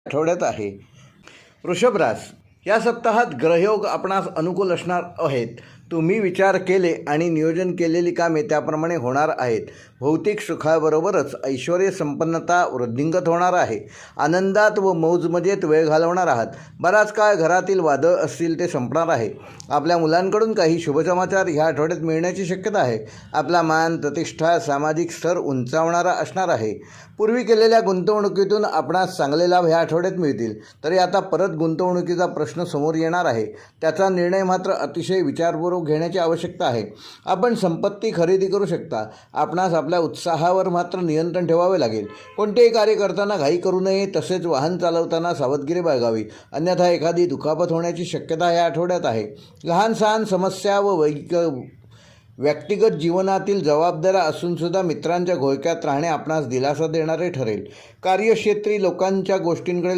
आठवड्यात आहे. वृषभ रास, या सप्ताहात ग्रहयोग आपणास अनुकूल असणार आहेत. तुम्ही विचार केले आणि नियोजन केलेली कामे त्याप्रमाणे होणार आहेत. भौतिक सुखाबरोबरच ऐश्वर्य संपन्नता वृद्धिंगत होणार आहे. आनंदात व मौजमजेत वेळ घालवणार आहात. बराच काळ घरातील वादळ असतील ते संपणार आहे. आपल्या मुलांकडून काही शुभसमाचार ह्या आठवड्यात मिळण्याची शक्यता आहे. आपला मान प्रतिष्ठा सामाजिक स्तर उंचावणारा असणार आहे. पूर्वी केलेल्या गुंतवणुकीतून आपणास चांगले लाभ ह्या आठवड्यात मिळतील. तरी आता परत गुंतवणुकीचा प्रश्न समोर येणार आहे. त्याचा निर्णय मात्र अतिशय विचारपूर्वक घेण्याची आवश्यकता आहे. आपण संपत्ती खरेदी करू शकता. आपणास आपल्या उत्साहावर मात्र नियंत्रण ठेवावे लागेल. कोणतेही कार्य करताना घाई करू नये. तसेच वाहन चालवताना सावधगिरी बाळगावी, अन्यथा एखादी दुखापत होण्याची शक्यता या आठवड्यात आहे. लहान सहान समस्या व व्यक्तिगत जीवनातील जबाबदाऱ्या असूनसुद्धा मित्रांच्या घोळक्यात राहणे आपणास दिलासा देणारे ठरेल. कार्यक्षेत्री लोकांच्या गोष्टींकडे